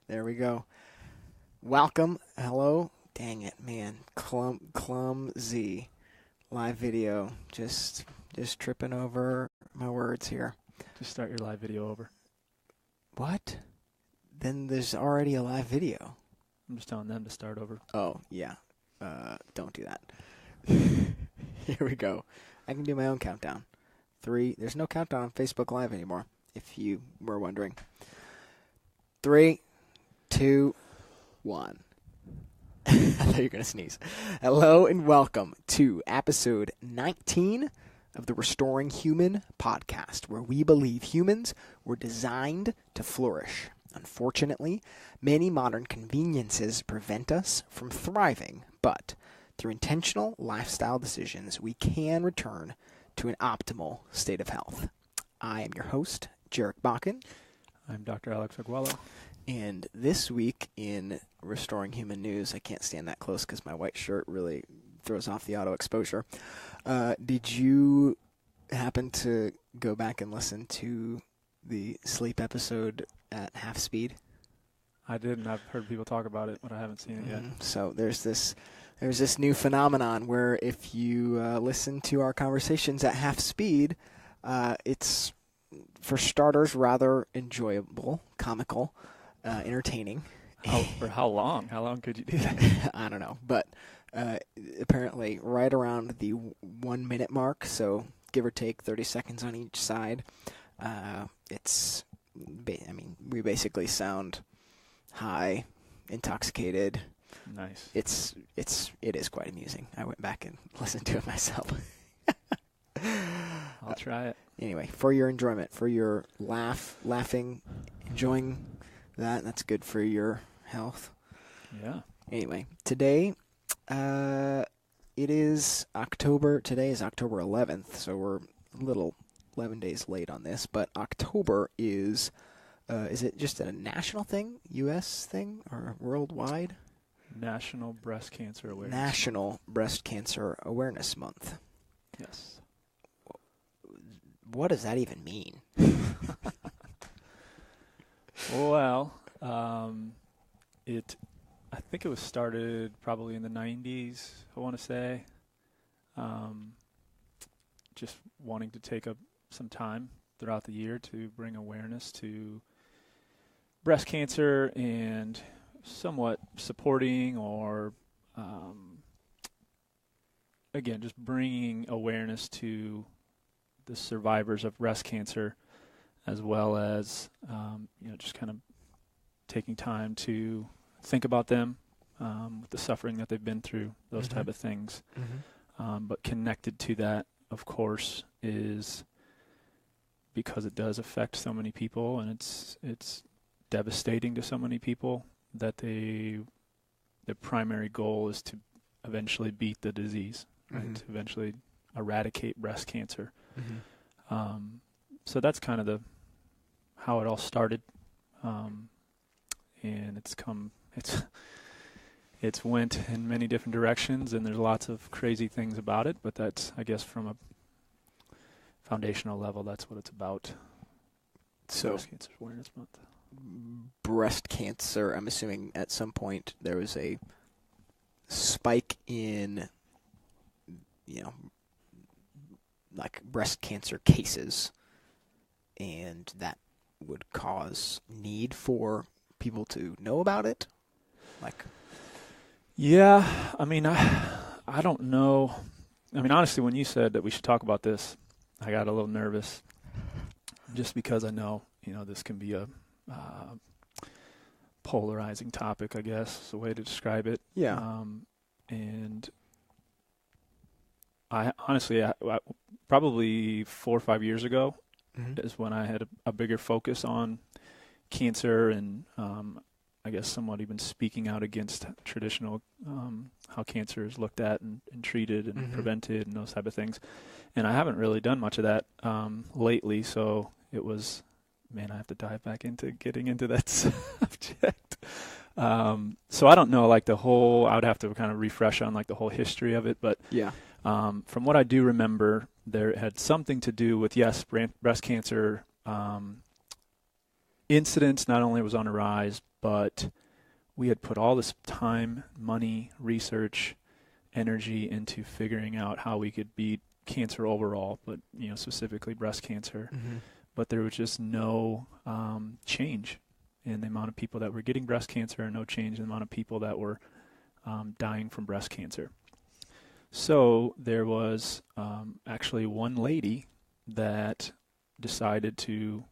There we go. Welcome. Hello. Dang it, man. Clumsy. Live video. Just tripping over my words here. Just start your live video over. What? Then there's already a live video. I'm just telling them to start over. Oh, yeah. Don't do that. Here we go. I can do my own countdown. 3. There's no countdown on Facebook Live anymore, if you were wondering. 3, 2, 1. I thought you were going to sneeze. Hello and welcome to episode 19 of the Restoring Human podcast, where we believe humans were designed to flourish. Unfortunately, many modern conveniences prevent us from thriving, but through intentional lifestyle decisions, we can return to an optimal state of health. I am your host, Jarek Bakken. I'm Dr. Alex Agualo. And this week in Restoring Human News, I can't stand that close because my white shirt really throws off the auto exposure. Did you happen to go back and listen to the sleep episode at half speed? I didn't. I've heard people talk about it, but I haven't seen it yet. So there's this new phenomenon where if you listen to our conversations at half speed, it's, for starters, rather enjoyable, comical, entertaining. For how long? How long could you do that? I don't know, but apparently right around the 1 minute mark, so give or take 30 seconds on each side, we basically sound high, intoxicated. Nice. It is quite amusing. I went back and listened to it myself. I'll try it. Anyway, for your enjoyment, for your laughing, enjoying that's good for your health. Yeah. Anyway, today, today is October 11th, so we're a little 11 days late on this, but October is it just a national thing, U.S. thing, or worldwide? National Breast Cancer Awareness. National Breast Cancer Awareness Month. Yes. What does that even mean? Well, I think it was started probably in the 90s, I want to say. Just wanting to take up some time throughout the year to bring awareness to breast cancer and somewhat supporting or, again, just bringing awareness to the survivors of breast cancer, as well as, just kind of taking time to think about them, with the suffering that they've been through, those type of things. But connected to that, of course, is because it does affect so many people, and it's devastating to so many people that their primary goal is to eventually beat the disease, right? To eventually eradicate breast cancer. So that's kind of how it all started, and it's went in many different directions, and there's lots of crazy things about it. But that's, I guess, from a foundational level, that's what it's about. So, Breast Cancer Awareness Month. Breast cancer, I'm assuming at some point there was a spike in, like breast cancer cases, and that would cause need for people to know about it? Yeah, I mean, I don't know. I mean, honestly, when you said that we should talk about this, I got a little nervous, just because I know, this can be a polarizing topic, I guess, is a way to describe it. Yeah. And I honestly, I probably 4 or 5 years ago is when I had a bigger focus on cancer and, I guess, somewhat even speaking out against traditional, how cancer is looked at and treated and prevented and those type of things. And I haven't really done much of that lately, so it was, man, I have to dive back into getting into that subject. So I don't know, I would have to kind of refresh on the whole history of it, but Yeah. From what I do remember, there had something to do with, yes, breast cancer incidence not only was on the rise, but we had put all this time, money, research, energy into figuring out how we could beat cancer overall, but specifically breast cancer. Mm-hmm. But there was just no change in the amount of people that were getting breast cancer, and no change in the amount of people that were dying from breast cancer. So there was actually one lady that decided to,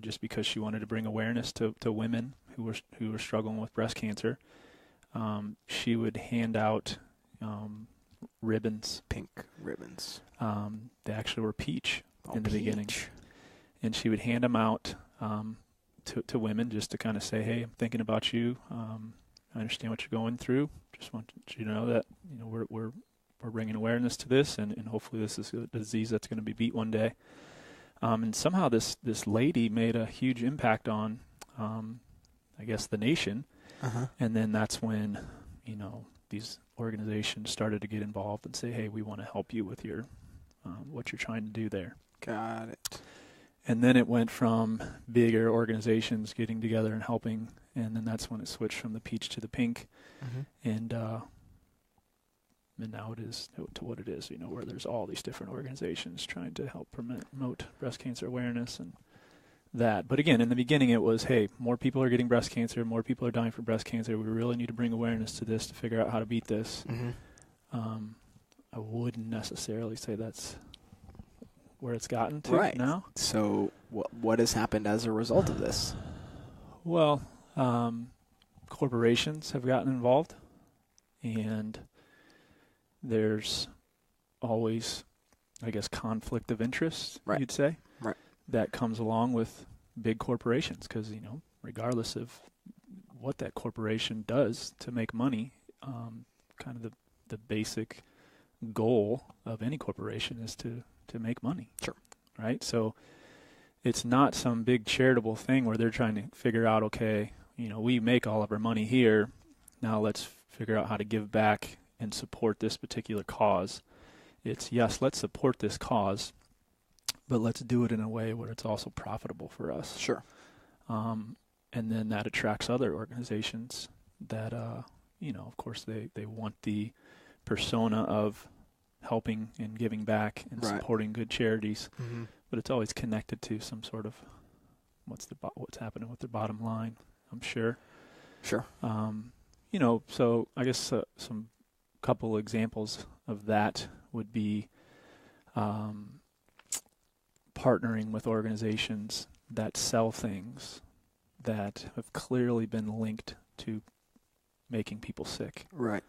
just because she wanted to bring awareness to women who were struggling with breast cancer, she would hand out ribbons. Pink ribbons. They actually were peach in the peach. beginning. And she would hand them out to women just to kind of say, hey, I'm thinking about you. I understand what you're going through. Just want you to know that we're bringing awareness to this, and hopefully this is a disease that's going to be beat one day. And somehow this lady made a huge impact on, I guess, the nation. Uh-huh. And then that's when, these organizations started to get involved and say, hey, we want to help you with your what you're trying to do there. Got it. And then it went from bigger organizations getting together and helping, and then that's when it switched from the peach to the pink. Mm-hmm. And now it is to what it is, where there's all these different organizations trying to help promote breast cancer awareness and that. But again, in the beginning it was, hey, more people are getting breast cancer, more people are dying from breast cancer. We really need to bring awareness to this to figure out how to beat this. Mm-hmm. I wouldn't necessarily say that's where it's gotten to right now. So what has happened as a result of this? Well, corporations have gotten involved, and there's always, I guess, conflict of interest, right. you'd say, right. that comes along with big corporations, because, regardless of what that corporation does to make money, kind of the basic goal of any corporation is to make money. Sure. Right? So it's not some big charitable thing where they're trying to figure out, okay, we make all of our money here, now let's figure out how to give back and support this particular cause. It's, yes, let's support this cause, but let's do it in a way where it's also profitable for us. Sure. And then that attracts other organizations that, of course, they want the persona of helping and giving back and right. supporting good charities, mm-hmm. but it's always connected to some sort of what's happening with their bottom line, I'm sure. Sure. So I guess some couple examples of that would be partnering with organizations that sell things that have clearly been linked to making people sick. Right.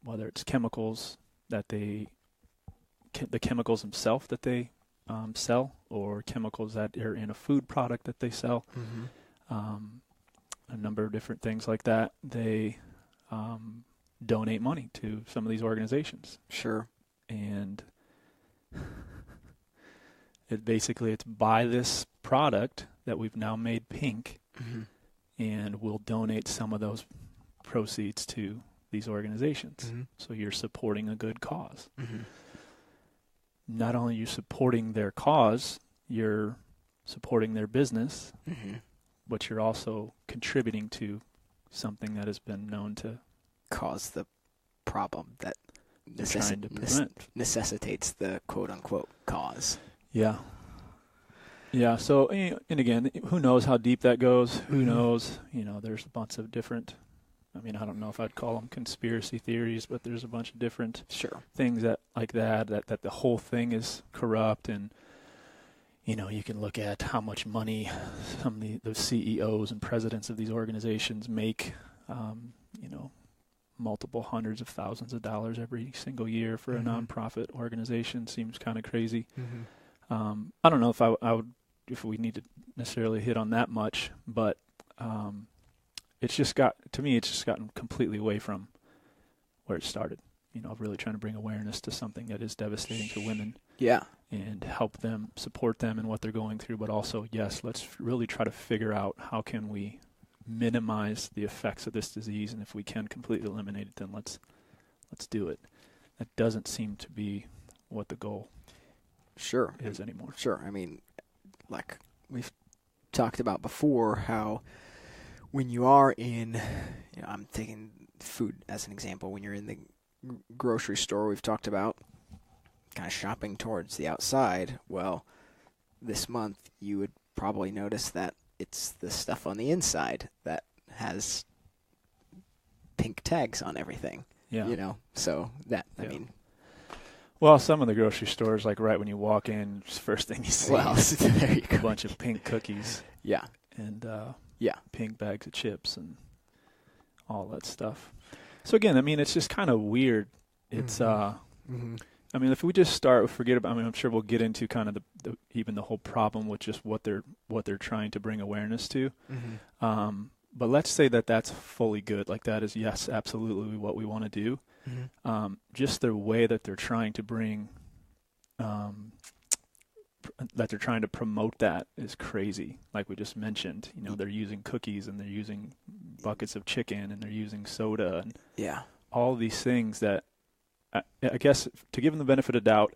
Whether it's chemicals that the chemicals themselves that they sell, or chemicals that are in a food product that they sell, mm-hmm. A number of different things like that. They donate money to some of these organizations. Sure. And it's buy this product that we've now made pink, mm-hmm. and we'll donate some of those proceeds to these organizations. Mm-hmm. So you're supporting a good cause. Mm-hmm. Not only are you supporting their cause, you're supporting their business, mm-hmm. but you're also contributing to something that has been known to cause the problem that trying to prevent. Necessitates the quote-unquote cause. Yeah. Yeah, so, and again, who knows how deep that goes? Who mm-hmm. knows? There's a bunch of different, I don't know if I'd call them conspiracy theories, but there's a bunch of different sure. things that the whole thing is corrupt. And, you can look at how much money some of the CEOs and presidents of these organizations make, multiple hundreds of thousands of dollars every single year for mm-hmm. a nonprofit organization. Seems kind of crazy. Mm-hmm. I don't know if I would, if we need to necessarily hit on that much, but it's just gotten completely away from where it started. Really trying to bring awareness to something that is devastating to women. Yeah. And help them, support them in what they're going through, but also, yes, let's really try to figure out how can we minimize the effects of this disease, and if we can completely eliminate it, then let's do it. That doesn't seem to be what the goal sure is anymore. Sure. Like we've talked about before how when you are in, I'm taking food as an example, when you're in the grocery store, we've talked about kind of shopping towards the outside. Well, this month you would probably notice that it's the stuff on the inside that has pink tags on everything. Yeah. So that, I mean. Well, some of the grocery stores, like right when you walk in, first thing you see is there you go. a bunch of pink cookies. Yeah. And yeah, pink bags of chips and all that stuff. So again, I mean, it's just kind of weird. It's, I mean, if we just forget about, I mean, I'm sure we'll get into kind of even the whole problem with just what they're trying to bring awareness to. But let's say that that's fully good. Like that is, yes, absolutely what we want to do. Just the way that they're trying to bring, that they're trying to promote that is crazy. Like we just mentioned, they're using cookies and they're using buckets of chicken and they're using soda and all these things that I guess to give them the benefit of doubt,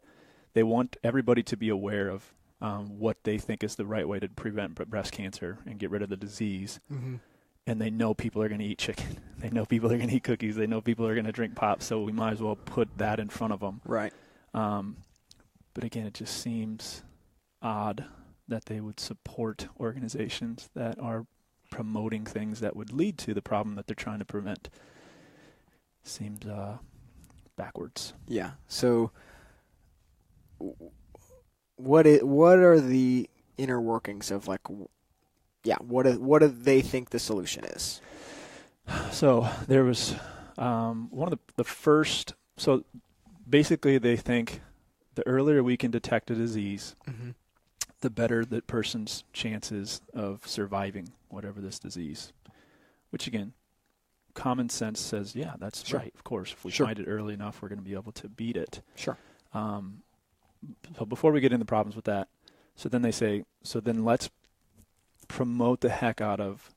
they want everybody to be aware of what they think is the right way to prevent breast cancer and get rid of the disease. And they know people are going to eat chicken. They know people are going to eat cookies. They know people are going to drink pop. So we might as well put that in front of them. Right. But again, it just seems odd that they would support organizations that are promoting things that would lead to the problem that they're trying to prevent. Seems backwards. Yeah. So what are the inner workings of what do they think the solution is? So there was one of the first. So basically, they think the earlier we can detect a disease, the better that person's chances of surviving whatever this disease. Which again, common sense says, yeah, that's right. Of course, if we find it early enough, we're going to be able to beat it. Sure. So before we get into problems with that, so then they say, so then let's promote the heck out of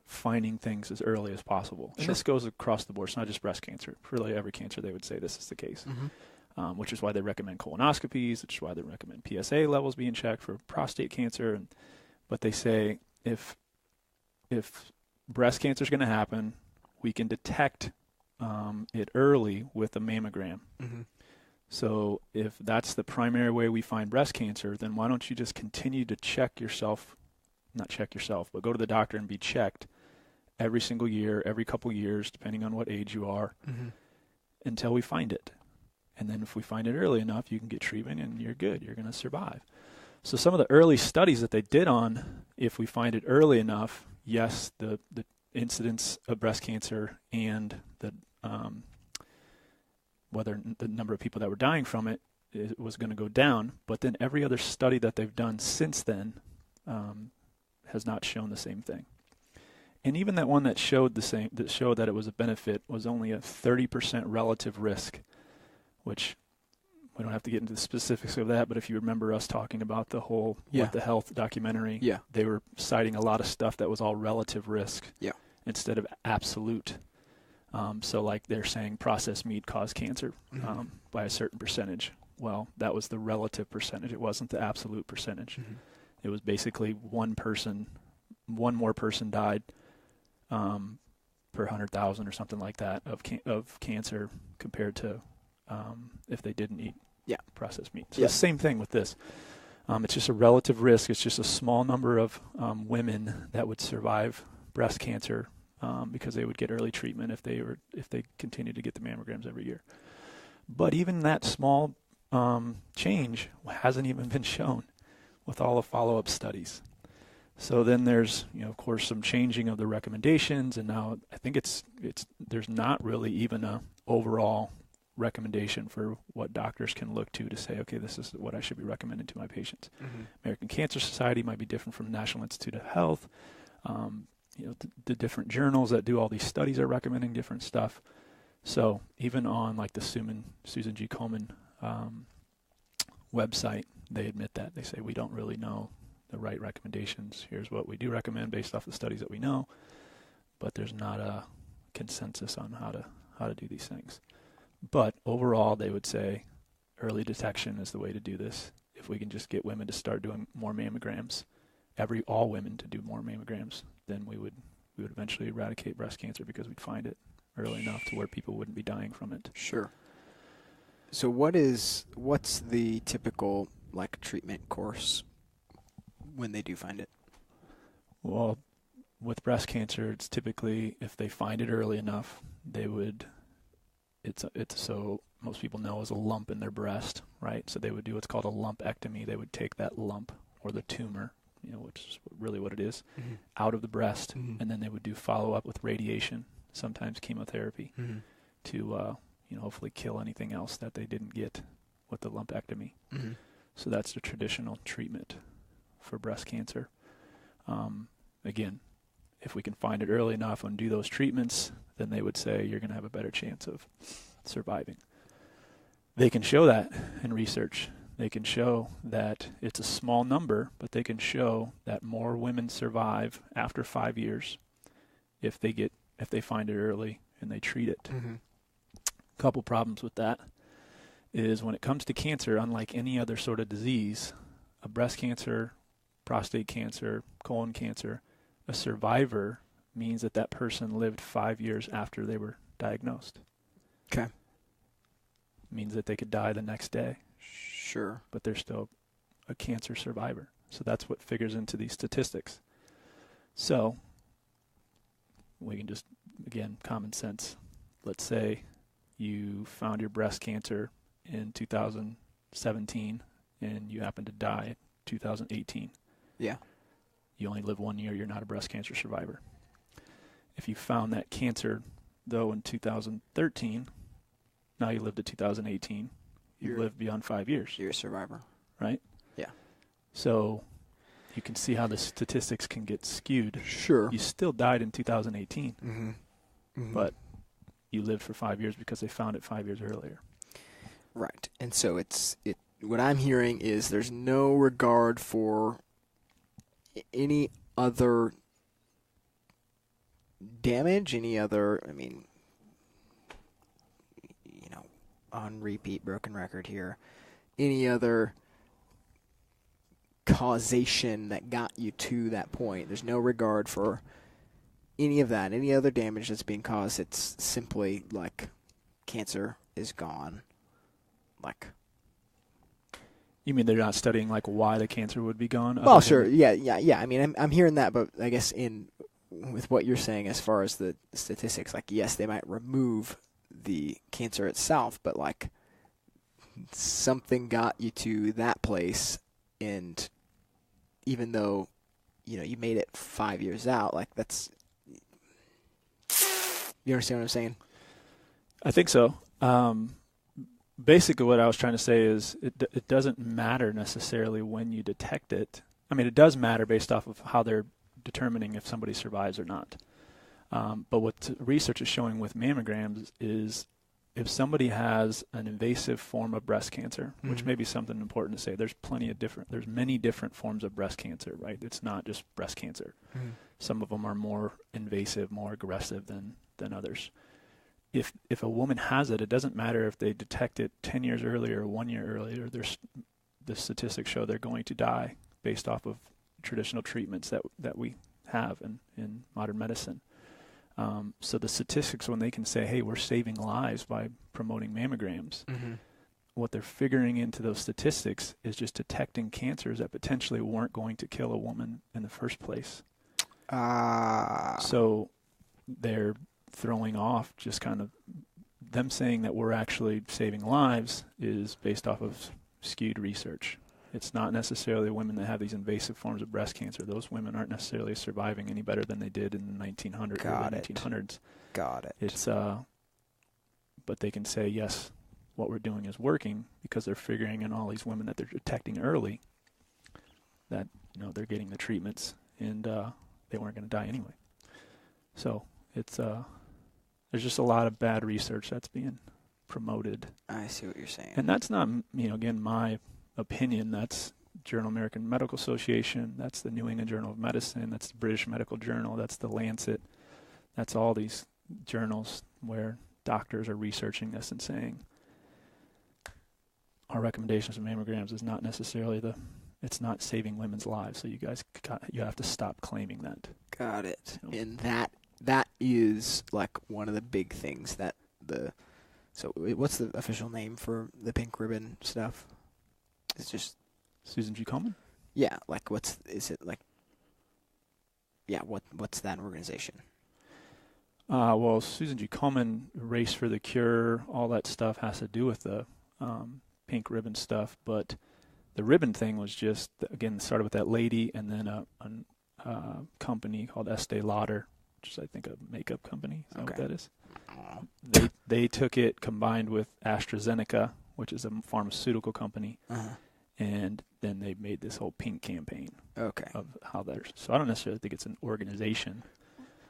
finding things as early as possible. And this goes across the board. It's not just breast cancer. For really every cancer, they would say this is the case, which is why they recommend colonoscopies, which is why they recommend PSA levels being checked for prostate cancer. But they say if breast cancer is going to happen, we can detect it early with a mammogram. So if that's the primary way we find breast cancer, then why don't you just continue to not check yourself, but go to the doctor and be checked every single year, every couple years, depending on what age you are, until we find it. And then if we find it early enough, you can get treatment and you're good. You're going to survive. So some of the early studies that they did on if we find it early enough, yes, the incidence of breast cancer and the whether the number of people that were dying from it was going to go down. But then every other study that they've done since then has not shown the same thing. And even that one that showed that it was a benefit was only a 30% relative risk, which we don't have to get into the specifics of that, but if you remember us talking about the whole What the Health documentary, they were citing a lot of stuff that was all relative risk instead of absolute. So like they're saying processed meat caused cancer by a certain percentage. Well, that was the relative percentage. It wasn't the absolute percentage. It was basically one more person died per 100,000 or something like that of cancer compared to if they didn't eat processed meat. So the same thing with this. It's just a relative risk. It's just a small number of women that would survive breast cancer because they would get early treatment if they continued to get the mammograms every year. But even that small change hasn't even been shown with all the follow-up studies. So then there's, of course, some changing of the recommendations, and now I think there's not really even a overall recommendation for what doctors can look to say, okay, this is what I should be recommending to my patients. American Cancer Society might be different from the National Institute of Health. The different journals that do all these studies are recommending different stuff. So even on like the Susan G. Komen website, they admit that. They say we don't really know the right recommendations. Here's what we do recommend based off the studies that we know, but there's not a consensus on how to do these things. But overall, they would say early detection is the way to do this. If we can just get women to start doing more mammograms all women to do more mammograms, then we would eventually eradicate breast cancer because we'd find it early enough to where people wouldn't be dying from it. Sure. So what's the typical like treatment course when they do find it? Well, with breast cancer, it's typically, if they find it early enough, it's so most people know is a lump in their breast, right? So they would do what's called a lumpectomy. They would take that lump or the tumor, which is really what it is, out of the breast, and then they would do follow-up with radiation, sometimes chemotherapy, to hopefully kill anything else that they didn't get with the lumpectomy. So that's the traditional treatment for breast cancer. Again, if we can find it early enough and do those treatments, then they would say you're going to have a better chance of surviving. They can show that in research. They can show that it's a small number, but they can show that more women survive after 5 years if they find it early and they treat it. A couple problems with that is when it comes to cancer, unlike any other sort of disease, a breast cancer, prostate cancer, colon cancer, a survivor means that person lived 5 years after they were diagnosed. Okay. Means that they could die the next day. Sure. But they're still a cancer survivor. So that's what figures into these statistics. So we can just, again, common sense. Let's say you found your breast cancer in 2017 and you happen to die in 2018. Yeah. You only live 1 year, you're not a breast cancer survivor. If you found that cancer, though, in 2013, now you lived to 2018, you lived beyond 5 years. You're a survivor. Right? Yeah. So you can see how the statistics can get skewed. Sure. You still died in 2018, but you lived for 5 years because they found it 5 years earlier. Right. And so what I'm hearing is there's no regard for any other damage, on repeat, broken record here, any other causation that got you to that point. There's no regard for any of that, any other damage that's being caused. It's simply like cancer is gone. Like, you mean they're not studying like why the cancer would be gone? Well, sure, yeah. I mean, I'm hearing that, but I guess with what you're saying as far as the statistics, like, yes, they might remove the cancer itself, but like something got you to that place, and even though you made it 5 years out, like that's, you understand what I'm saying? I think so. Basically what I was trying to say is it doesn't matter necessarily when you detect it. I mean, it does matter based off of how they're determining if somebody survives or not. But what research is showing with mammograms is if somebody has an invasive form of breast cancer, which may be something important to say, there's many different forms of breast cancer, right? It's not just breast cancer. Some of them are more invasive, more aggressive than others. If a woman has it, it doesn't matter if they detect it 10 years earlier or 1 year earlier. The statistics show they're going to die based off of traditional treatments that we have in modern medicine. So the statistics, when they can say, hey, we're saving lives by promoting mammograms, what they're figuring into those statistics is just detecting cancers that potentially weren't going to kill a woman in the first place. So they're throwing off just kind of them saying that we're actually saving lives is based off of skewed research. It's not necessarily women that have these invasive forms of breast cancer. Those women aren't necessarily surviving any better than they did in the 1900s or the 1900s. Got it. It's but they can say, yes, what we're doing is working because they're figuring in all these women that they're detecting early that they're getting the treatments and they weren't going to die anyway. So it's there's just a lot of bad research that's being promoted. I see what you're saying. And that's not, again, my opinion. That's Journal of American Medical Association. That's the New England Journal of Medicine. That's the British Medical Journal. That's the Lancet. That's all these journals where doctors are researching this and saying our recommendations of mammograms is not necessarily the it's not saving women's lives. So you have to stop claiming that. Got it. You know? And that is like one of the big things that so what's the official name for the pink ribbon stuff? It's just Susan G. Komen? yeah, like what's that organization? Well, Susan G. Komen, Race for the Cure, all that stuff has to do with the pink ribbon stuff. But the ribbon thing was just, again, started with that lady and then a company called Estee Lauder, which is, I think, a makeup company. Is that what that is? They took it combined with AstraZeneca, which is a pharmaceutical company, and then they made this whole pink campaign. Okay. Of how so I don't necessarily think it's an organization.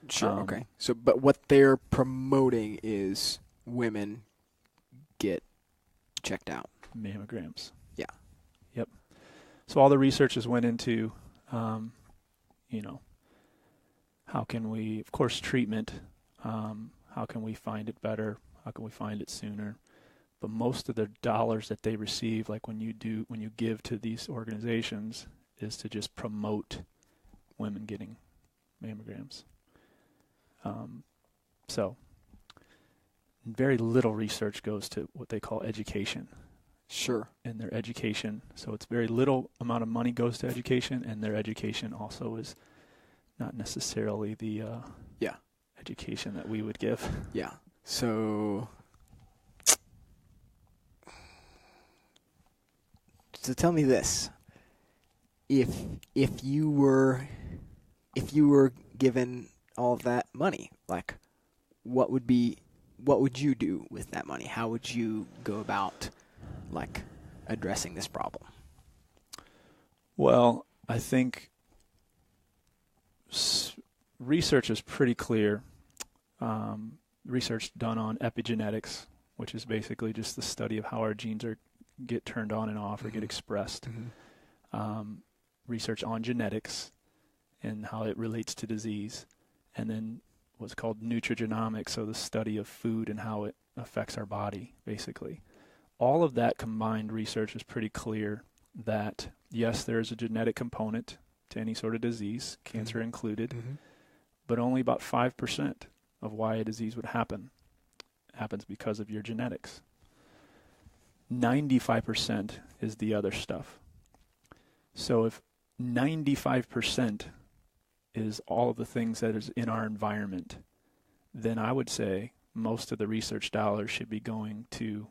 Sure. Okay. So, but what they're promoting is women get checked out. Mammograms. Yeah. Yep. So all the researchers went into, how can we, of course, treatment. How can we find it better? How can we find it sooner? But most of the dollars that they receive, like when you give to these organizations, is to just promote women getting mammograms. So very little research goes to what they call education. Sure. And their education. So it's very little amount of money goes to education, and their education also is not necessarily the education that we would give. Yeah. So tell me this. If you were given all of that money, like what would you do with that money? How would you go about like addressing this problem? Well, I think research is pretty clear. Research done on epigenetics, which is basically just the study of how our genes get turned on and off or get expressed. Research on genetics and how it relates to disease. And then what's called nutrigenomics, so the study of food and how it affects our body, basically. All of that combined research is pretty clear that, yes, there is a genetic component to any sort of disease, cancer included, but only about 5% of why a disease would happens because of your genetics. 95% is the other stuff. So if 95% is all of the things that is in our environment, then I would say most of the research dollars should be going to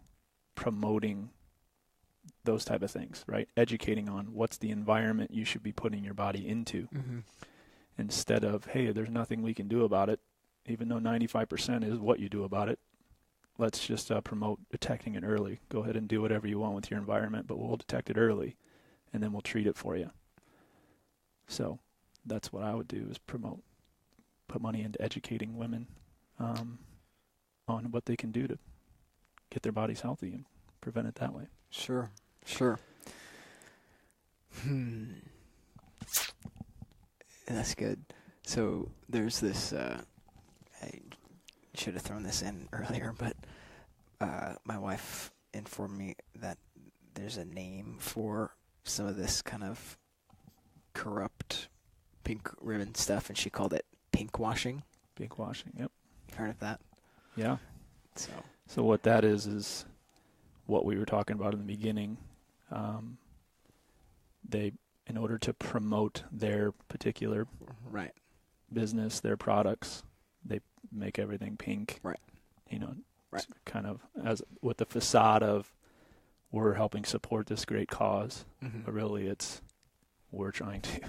promoting those type of things, right? Educating on what's the environment you should be putting your body into. Instead of, hey, there's nothing we can do about it, even though 95% is what you do about it. Let's just promote detecting it early. Go ahead and do whatever you want with your environment, but we'll detect it early, and then we'll treat it for you. So that's what I would do, is put money into educating women on what they can do to get their bodies healthy and prevent it that way. Sure. That's good. So there's this, I should have thrown this in earlier, but my wife informed me that there's a name for some of this kind of corrupt pink ribbon stuff, and she called it pink washing. Pink washing, yep. Heard of that? Yeah. So what that is what we were talking about in the beginning. They, in order to promote their particular business, their products, they make everything pink. Right. It's kind of as with the facade of we're helping support this great cause, but really we're trying to.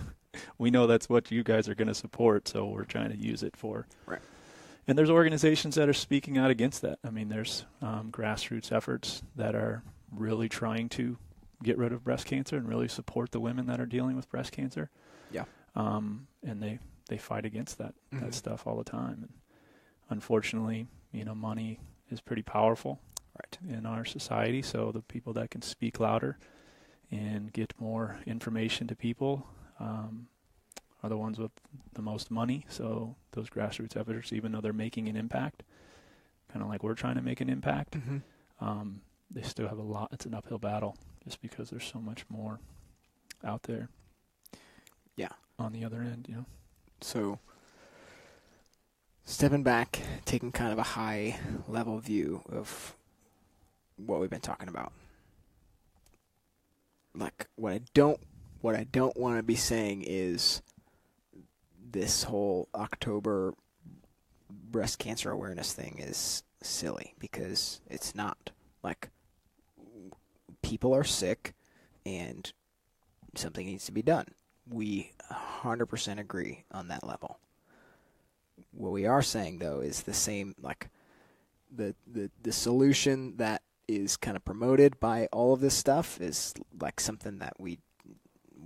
We know that's what you guys are going to support, so we're trying to use it for. Right. And there's organizations that are speaking out against that. I mean, there's grassroots efforts that are really trying to get rid of breast cancer and really support the women that are dealing with breast cancer. Yeah. And they fight against that stuff all the time. And unfortunately, money is pretty powerful in our society. So the people that can speak louder and get more information to people are the ones with the most money. So those grassroots efforts, even though they're making an impact, kind of like we're trying to make an impact, they still have a lot. It's an uphill battle just because there's so much more out there. Yeah. On the other end, you know. So, stepping back, taking kind of a high level view of what we've been talking about. Like, what I don't want to be saying is this whole October breast cancer awareness thing is silly, because it's not. Like, people are sick and something needs to be done. We 100% agree on that level. What we are saying, though, is the same, like, the solution that is kind of promoted by all of this stuff is like something that we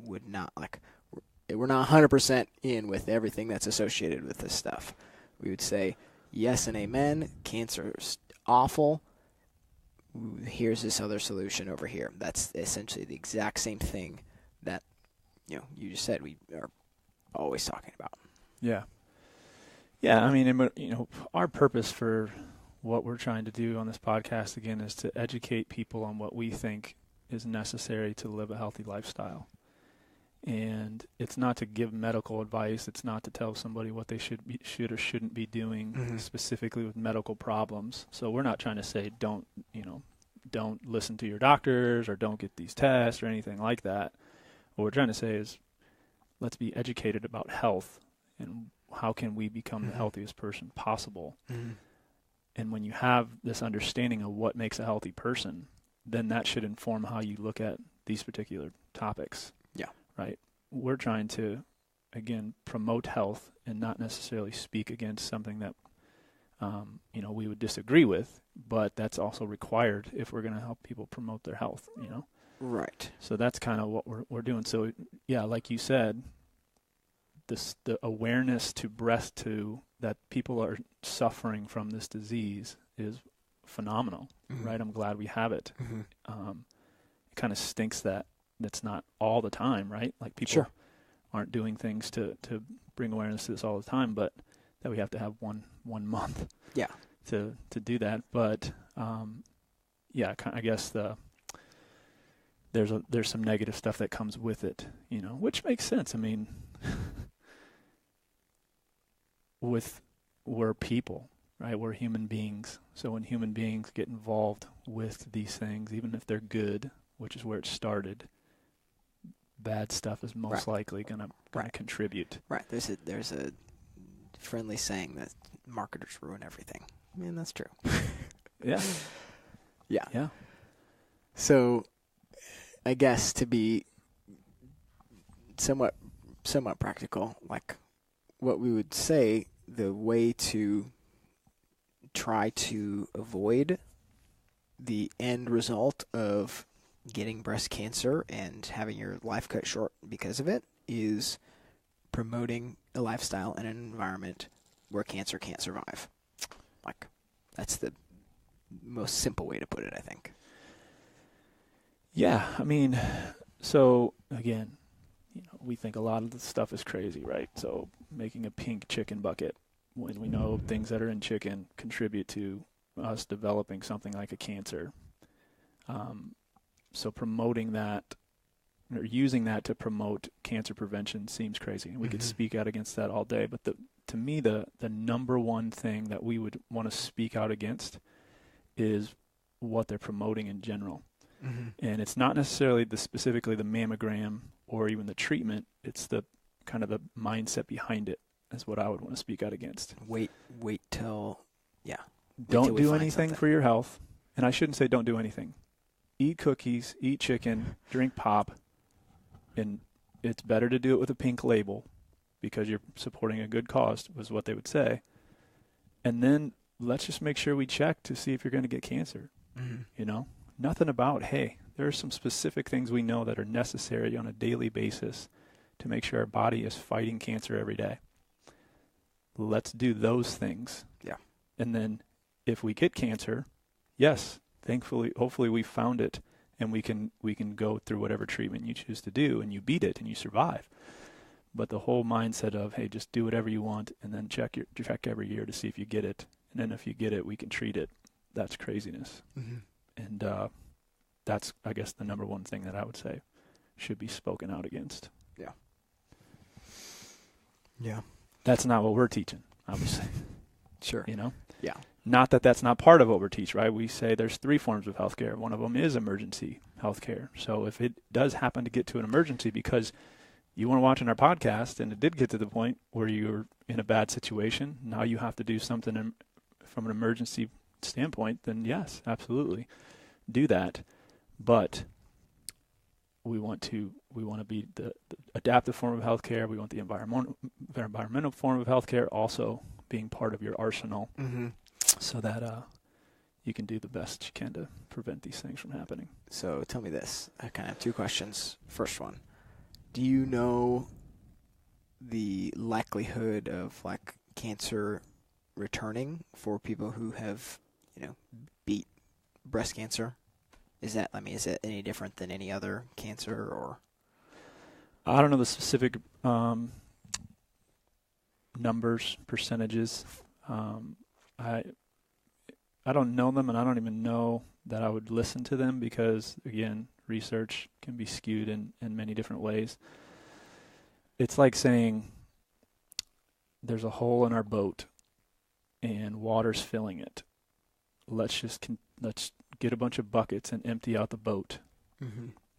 would not, like, we're not 100% in with everything that's associated with this stuff. We would say yes and amen. Cancer's awful. Here's this other solution over here. That's essentially the exact same thing that, you know, you just said we are always talking about. Yeah. Yeah, I mean, you know, our purpose for what we're trying to do on this podcast, again, is to educate people on what we think is necessary to live a healthy lifestyle. And it's not to give medical advice. It's not to tell somebody what they should or shouldn't be doing specifically with medical problems. So we're not trying to say don't listen to your doctors or don't get these tests or anything like that. What we're trying to say is let's be educated about health and how can we become the healthiest person possible. And when you have this understanding of what makes a healthy person, then that should inform how you look at these particular topics. Yeah. Right? We're trying to, again, promote health and not necessarily speak against something that, you know, we would disagree with, but that's also required if we're going to help people promote their health, you know? Right. So that's kind of what we're doing. So, yeah, like you said, the awareness that people are suffering from this disease is phenomenal, right? I'm glad we have it. It kind of stinks that that's not all the time, right? Like people aren't doing things to bring awareness to this all the time, but that we have to have one month to do that. But yeah, I guess there's some negative stuff that comes with it, you know, which makes sense. I mean, we're people, right? We're human beings. So when human beings get involved with these things, even if they're good, which is where it started, bad stuff is most likely gonna contribute. Right. There's a friendly saying that marketers ruin everything. I mean, that's true. Yeah. Yeah. Yeah. So, I guess to be somewhat practical, like what we would say, the way to try to avoid the end result of getting breast cancer and having your life cut short because of it is promoting a lifestyle and an environment where cancer can't survive. Like, that's the most simple way to put it, I think. Yeah, I mean, so again, you know, we think a lot of the stuff is crazy, right? So making a pink chicken bucket when we know things that are in chicken contribute to us developing something like a cancer. So promoting that or using that to promote cancer prevention seems crazy. And we could speak out against that all day. But to me, the number one thing that we would want to speak out against is what they're promoting in general. And it's not necessarily specifically the mammogram or even the treatment. It's the kind of the mindset behind it is what I would want to speak out against. Wait till, Don't do anything for your health. And I shouldn't say don't do anything. Eat cookies, eat chicken, drink pop. And it's better to do it with a pink label because you're supporting a good cause, was what they would say. And then let's just make sure we check to see if you're going to get cancer. You know? Nothing about, hey, there are some specific things we know that are necessary on a daily basis to make sure our body is fighting cancer every day. Let's do those things. Yeah. And then if we get cancer, yes, thankfully, hopefully we found it and we can go through whatever treatment you choose to do and you beat it and you survive. But the whole mindset of, hey, just do whatever you want and then check every year to see if you get it. And then if you get it, we can treat it. That's craziness. And that's, I guess, the number one thing that I would say should be spoken out against. Yeah. That's not what we're teaching, obviously. Sure. You know? Yeah. Not that that's not part of what we're teaching, right? We say there's 3 forms of healthcare. One of them is emergency healthcare. So if it does happen to get to an emergency because you weren't watching our podcast and it did get to the point where you're in a bad situation, now you have to do something from an emergency standpoint, then yes, absolutely do that. But we want to be the adaptive form of healthcare. We want the environmental form of healthcare also being part of your arsenal, so that you can do the best you can to prevent these things from happening. So tell me this. I kind of have 2 questions. First one, do you know the likelihood of like cancer returning for people who have, beat breast cancer? Is it any different than any other cancer, or? I don't know the specific numbers, percentages. I don't know them, and I don't even know that I would listen to them because, again, research can be skewed in many different ways. It's like saying there's a hole in our boat and water's filling it. Let's get a bunch of buckets and empty out the boat,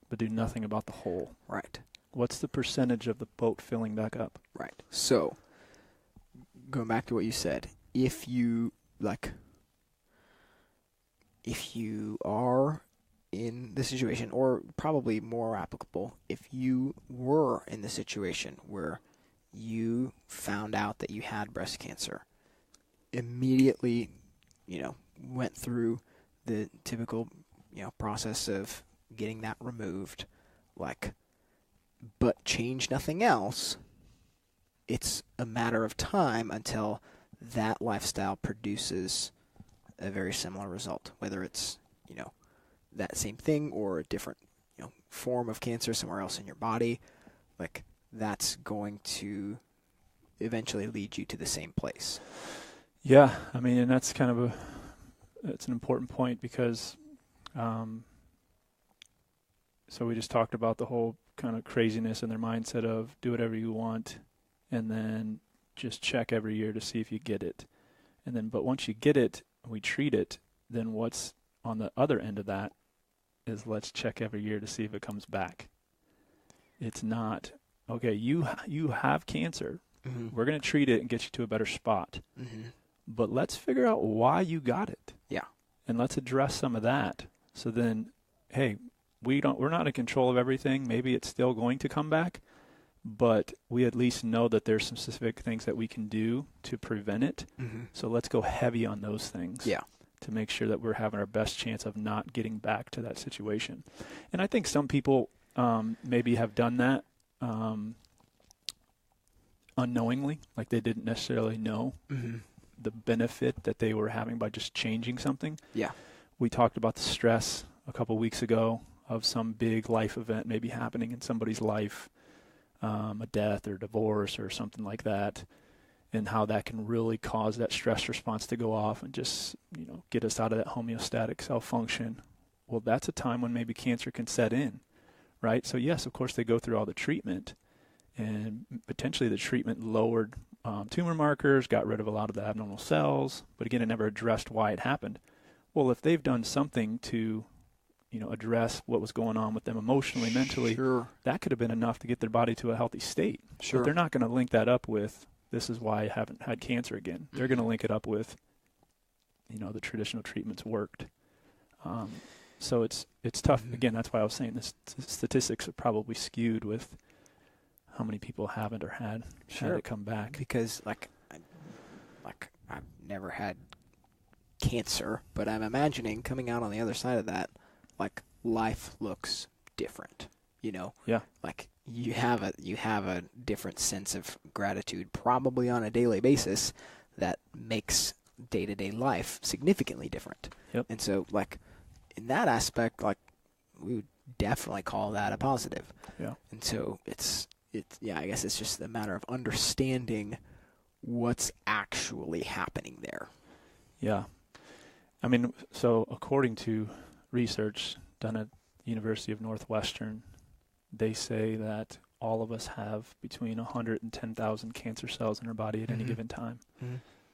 but do nothing about the hole. Right. What's the percentage of the boat filling back up? Right. So, going back to what you said, if you are in the situation, or probably more applicable, if you were in the situation where you found out that you had breast cancer, immediately, went through the typical, process of getting that removed, but change nothing else, it's a matter of time until that lifestyle produces a very similar result, whether it's, that same thing or a different, form of cancer somewhere else in your body. That's going to eventually lead you to the same place. Yeah, I mean, and that's kind of it's an important point because, so we just talked about the whole kind of craziness and their mindset of do whatever you want and then just check every year to see if you get it. And then, but once you get it, we treat it, then what's on the other end of that is let's check every year to see if it comes back. It's not, okay, you have cancer. We're going to treat it and get you to a better spot. But let's figure out why you got it. Yeah. And let's address some of that. So then, hey, we're not in control of everything. Maybe it's still going to come back, but we at least know that there's some specific things that we can do to prevent it. So let's go heavy on those things. Yeah. To make sure that we're having our best chance of not getting back to that situation. And I think some people maybe have done that unknowingly, like they didn't necessarily know the benefit that they were having by just changing something. Yeah. We talked about the stress a couple weeks ago of some big life event maybe happening in somebody's life, a death or divorce or something like that, and how that can really cause that stress response to go off and just, get us out of that homeostatic cell function. Well, that's a time when maybe cancer can set in, right? So yes, of course, they go through all the treatment, and potentially the treatment lowered tumor markers, got rid of a lot of the abnormal cells, but again, it never addressed why it happened. Well, if they've done something to, address what was going on with them emotionally, mentally, that could have been enough to get their body to a healthy state. Sure. But they're not going to link that up with, this is why I haven't had cancer again. They're going to link it up with, the traditional treatments worked. So it's tough. Again, that's why I was saying this statistics are probably skewed with how many people haven't or had it come back. Because I've never had cancer, but I'm imagining coming out on the other side of that, life looks different. Yeah. You have a different sense of gratitude, probably on a daily basis, that makes day-to-day life significantly different. Yep. And so, in that aspect, we would definitely call that a positive. Yeah. And so I guess it's just a matter of understanding what's actually happening there. Yeah. I mean, so according to research done at University of Northwestern, they say that all of us have between 100 and 10,000 cancer cells in our body at any given time.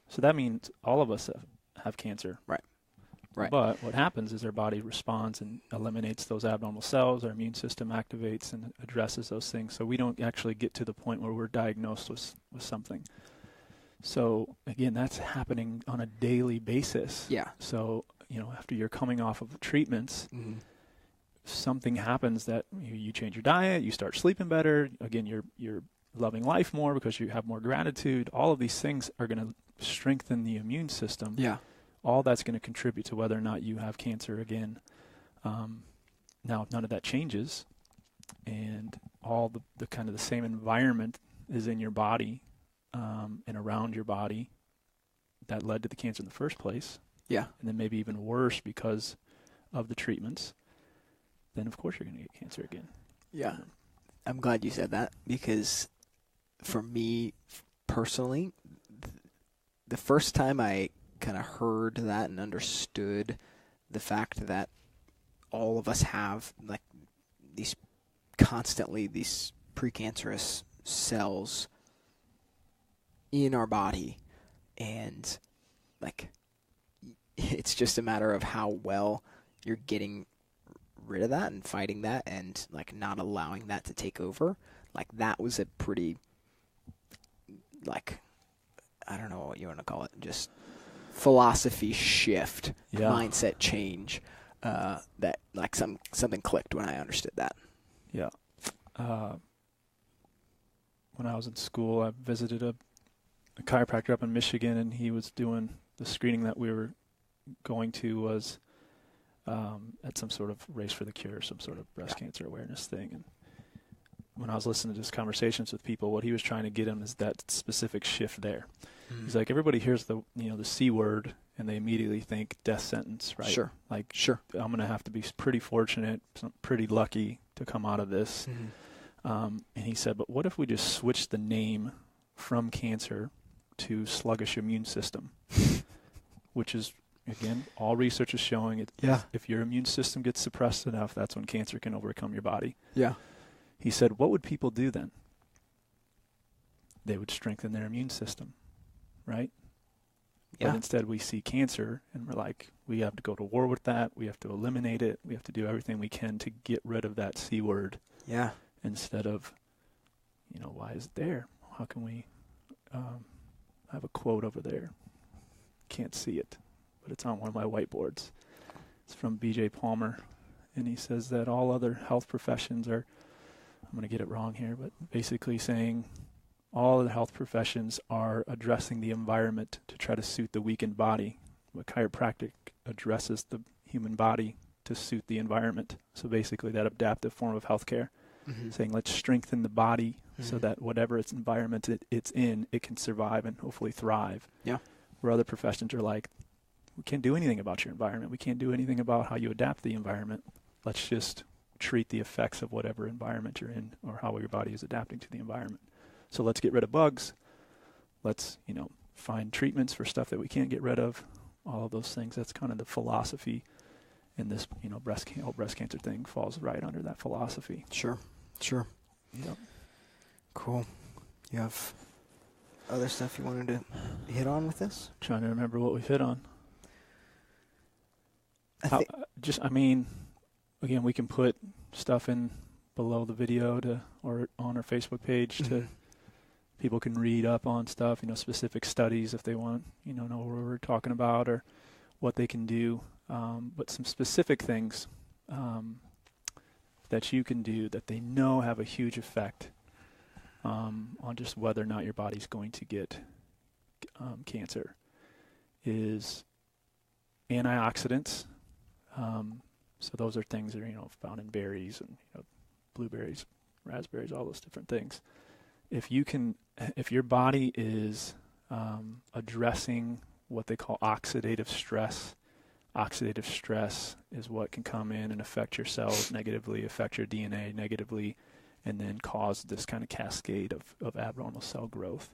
So that means all of us have cancer. Right. But what happens is our body responds and eliminates those abnormal cells. Our immune system activates and addresses those things. So we don't actually get to the point where we're diagnosed with something. So again, that's happening on a daily basis. Yeah. So, after you're coming off of treatments, something happens that you change your diet, you start sleeping better. Again, you're loving life more because you have more gratitude. All of these things are going to strengthen the immune system. Yeah. All that's going to contribute to whether or not you have cancer again. Now, none of that changes, and all the kind of the same environment is in your body and around your body that led to the cancer in the first place. Yeah. And then maybe even worse because of the treatments. Then, of course, you're going to get cancer again. Yeah. I'm glad you said that, because for me personally, the first time I kind of heard that and understood the fact that all of us have like these precancerous cells in our body, and like it's just a matter of how well you're getting rid of that and fighting that and like not allowing that to take over. Like that was a pretty, like, I don't know what you want to call it, just philosophy shift, mindset change, that like something clicked when I understood that. Yeah. When I was in school, I visited a chiropractor up in Michigan, and he was doing the screening that we were going to was at some sort of Race for the Cure, some sort of breast cancer awareness thing. And when I was listening to his conversations with people, what he was trying to get him is that specific shift there. He's like, everybody hears the C word and they immediately think death sentence, right? Sure. Like, sure, I'm going to have to be pretty fortunate, pretty lucky to come out of this. And he said, but what if we just switch the name from cancer to sluggish immune system, which is, again, all research is showing it. Yeah. If your immune system gets suppressed enough, that's when cancer can overcome your body. Yeah. He said, what would people do then? They would strengthen their immune system, right? Yeah. But instead we see cancer and we're like, we have to go to war with that. We have to eliminate it. We have to do everything we can to get rid of that C word. Yeah. Instead of, why is it there? How can we, I have a quote over there. Can't see it, but it's on one of my whiteboards. It's from B.J. Palmer, and he says that all other health professions are, I'm going to get it wrong here, but basically saying all of the health professions are addressing the environment to try to suit the weakened body. But chiropractic addresses the human body to suit the environment. So basically that adaptive form of healthcare, saying let's strengthen the body so that whatever its environment it's in, it can survive and hopefully thrive. Yeah. Where other professions are like, we can't do anything about your environment. We can't do anything about how you adapt the environment. Let's just treat the effects of whatever environment you're in or how your body is adapting to the environment. So let's get rid of bugs. Let's, find treatments for stuff that we can't get rid of. All of those things. That's kind of the philosophy. And this, breast cancer thing falls right under that philosophy. Sure. Yep. Cool. You have other stuff you wanted to hit on with this? Trying to remember what we've hit on. Again, we can put stuff in below the video or on our Facebook page to people can read up on stuff, specific studies if they want, know what we're talking about or what they can do. But some specific things that you can do that they know have a huge effect on just whether or not your body's going to get cancer is antioxidants. So those are things that are, found in berries and blueberries, raspberries, all those different things. If your body is addressing what they call oxidative stress is what can come in and affect your cells negatively, affect your DNA negatively, and then cause this kind of cascade of abnormal cell growth.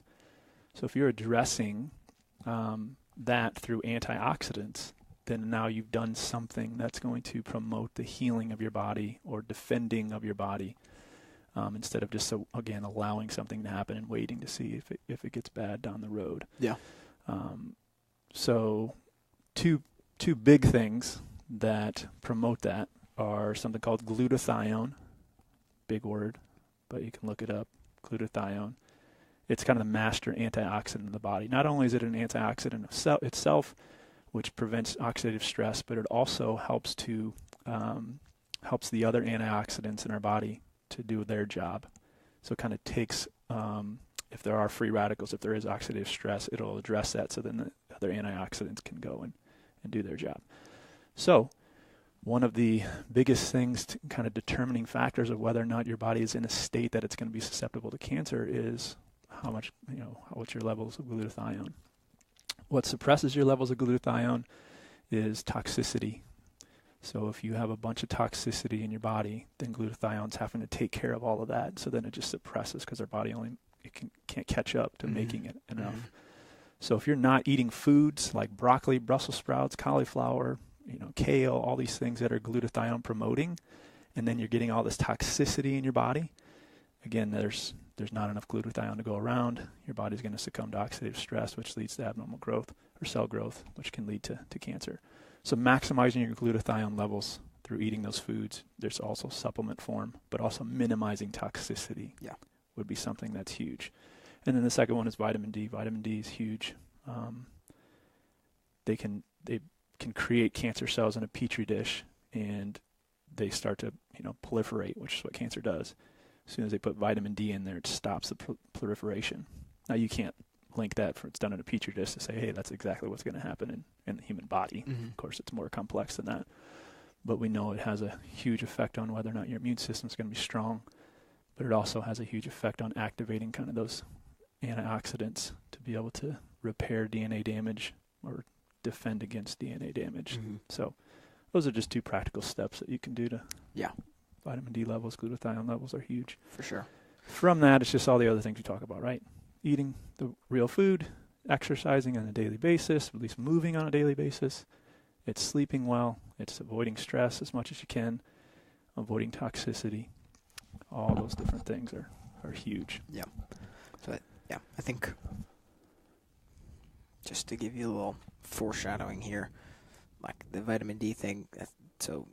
So if you're addressing that through antioxidants, then now you've done something that's going to promote the healing of your body or defending of your body. instead of just, again, allowing something to happen and waiting to see if it gets bad down the road. Yeah. So two big things that promote that are something called glutathione, big word, but you can look it up, glutathione. It's kind of the master antioxidant in the body. Not only is it an antioxidant itself, which prevents oxidative stress, but it also helps the other antioxidants in our body to do their job. So it kind of takes, if there are free radicals, if there is oxidative stress, it'll address that so then the other antioxidants can go and do their job. So one of the biggest things, kind of determining factors of whether or not your body is in a state that it's going to be susceptible to cancer is what's your levels of glutathione. What suppresses your levels of glutathione is toxicity. So if you have a bunch of toxicity in your body, then glutathione's having to take care of all of that. So then it just suppresses because our body can't catch up to making it enough. Mm-hmm. So if you're not eating foods like broccoli, Brussels sprouts, cauliflower, kale, all these things that are glutathione promoting, and then you're getting all this toxicity in your body, again, there's not enough glutathione to go around. Your body's going to succumb to oxidative stress, which leads to abnormal growth or cell growth, which can lead to cancer. So maximizing your glutathione levels through eating those foods. There's also supplement form, but also minimizing toxicity would be something that's huge. And then the second one is vitamin D. Vitamin D is huge. They can create cancer cells in a petri dish, and they start to proliferate, which is what cancer does. As soon as they put vitamin D in there, it stops the proliferation. Now, you can't link that for it's done in a petri dish to say, hey, that's exactly what's going to happen in the human body. Mm-hmm. Of course, it's more complex than that. But we know it has a huge effect on whether or not your immune system is going to be strong. But it also has a huge effect on activating kind of those antioxidants to be able to repair DNA damage or defend against DNA damage. Mm-hmm. So those are just two practical steps that you can do to... Yeah. Vitamin D levels, glutathione levels are huge. For sure. From that, it's just all the other things we talk about, right? Eating the real food, exercising on a daily basis, at least moving on a daily basis. It's sleeping well. It's avoiding stress as much as you can, avoiding toxicity. All those different things are huge. Yeah. So, I think just to give you a little foreshadowing here, like the vitamin D thing, so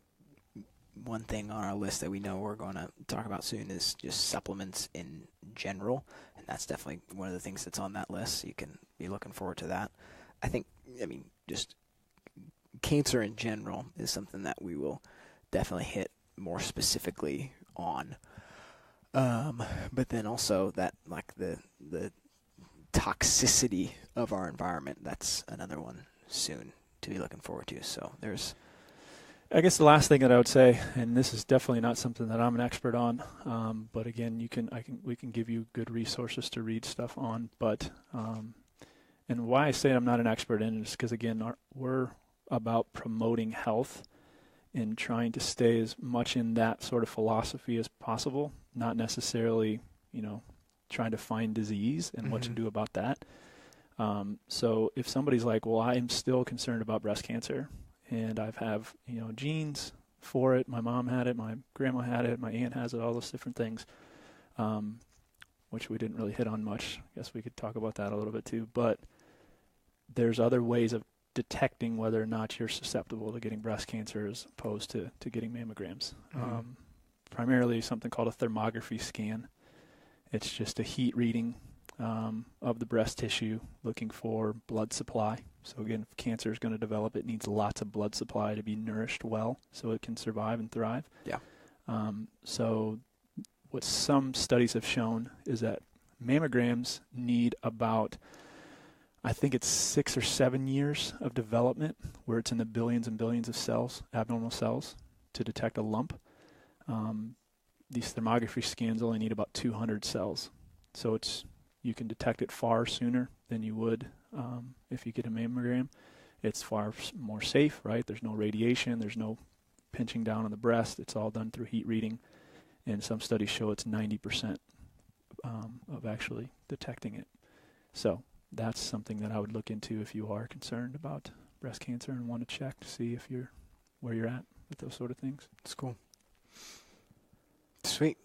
one thing on our list that we know we're going to talk about soon is just supplements in general, and that's definitely one of the things that's on that list. So you can be looking forward to that. Just cancer in general is something that we will definitely hit more specifically on. But then also that, like, the toxicity of our environment, that's another one soon to be looking forward to. So there's... I guess the last thing that I would say, and this is definitely not something that I'm an expert on, but again, we can give you good resources to read stuff on. But and why I say I'm not an expert in it is because, again, we're about promoting health and trying to stay as much in that sort of philosophy as possible, not necessarily trying to find disease and what to do about that. So if somebody's like, well, I'm still concerned about breast cancer, and I have, genes for it. My mom had it, my grandma had it, my aunt has it, all those different things, which we didn't really hit on much. I guess we could talk about that a little bit too. But there's other ways of detecting whether or not you're susceptible to getting breast cancer as opposed to getting mammograms. Mm-hmm. Primarily something called a thermography scan. It's just a heat reading of the breast tissue looking for blood supply. So again, if cancer is going to develop, it needs lots of blood supply to be nourished well so it can survive and thrive. Yeah. So what some studies have shown is that mammograms need about, I think it's 6 or 7 years of development where it's in the billions and billions of cells, abnormal cells, to detect a lump. These thermography scans only need about 200 cells. So you can detect it far sooner than you would if you get a mammogram. It's far more safe, right? There's no radiation. There's no pinching down on the breast. It's all done through heat reading. And some studies show it's 90% of actually detecting it. So that's something that I would look into if you are concerned about breast cancer and want to check to see if where you're at with those sort of things. That's cool. Sweet.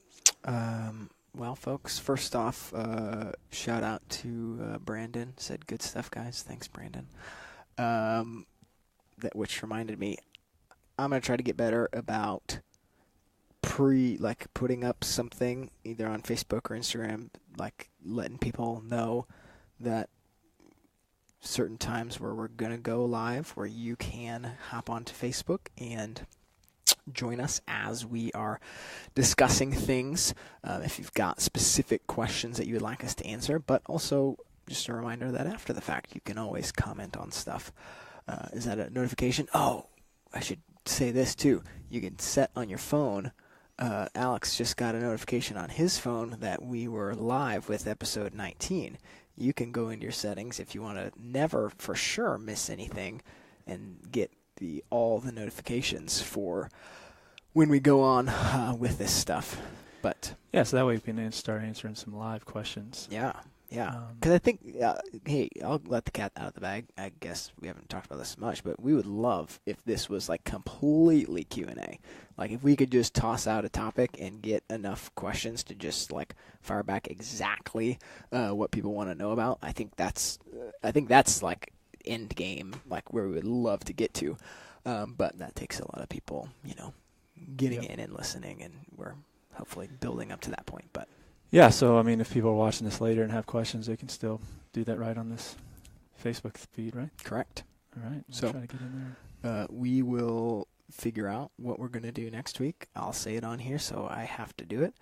Well, folks, first off, shout out to Brandon. Said good stuff, guys. Thanks, Brandon. Which reminded me, I'm gonna try to get better about putting up something either on Facebook or Instagram, like letting people know that certain times where we're gonna go live, where you can hop onto Facebook and join us as we are discussing things. If you've got specific questions that you would like us to answer, but also just a reminder that after the fact, you can always comment on stuff. Is that a notification? Oh, I should say this too. You can set on your phone. Alex just got a notification on his phone that we were live with episode 19. You can go into your settings if you want to never for sure miss anything and get all the notifications for when we go on with this stuff. But yeah, so that way we can start answering some live questions. Yeah. Because I think, hey, I'll let the cat out of the bag. I guess we haven't talked about this much, but we would love if this was like completely Q&A. Like if we could just toss out a topic and get enough questions to just like fire back exactly what people want to know about. I think that's like end game, like where we would love to get to. But that takes a lot of people, getting in and listening, and we're hopefully building up to that point. But yeah, so I mean, if people are watching this later and have questions, they can still do that right on this Facebook feed, right? Correct. All right. So try to get in there. We will figure out what we're going to do next week. I'll say it on here, so I have to do it.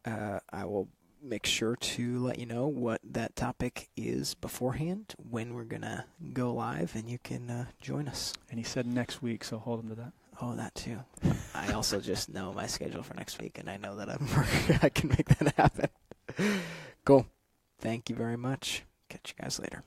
I will make sure to let you know what that topic is beforehand, when we're going to go live, and you can join us. And he said next week, so hold him to that. Oh, that too. I also just know my schedule for next week, and I know that I can make that happen. Cool. Thank you very much. Catch you guys later.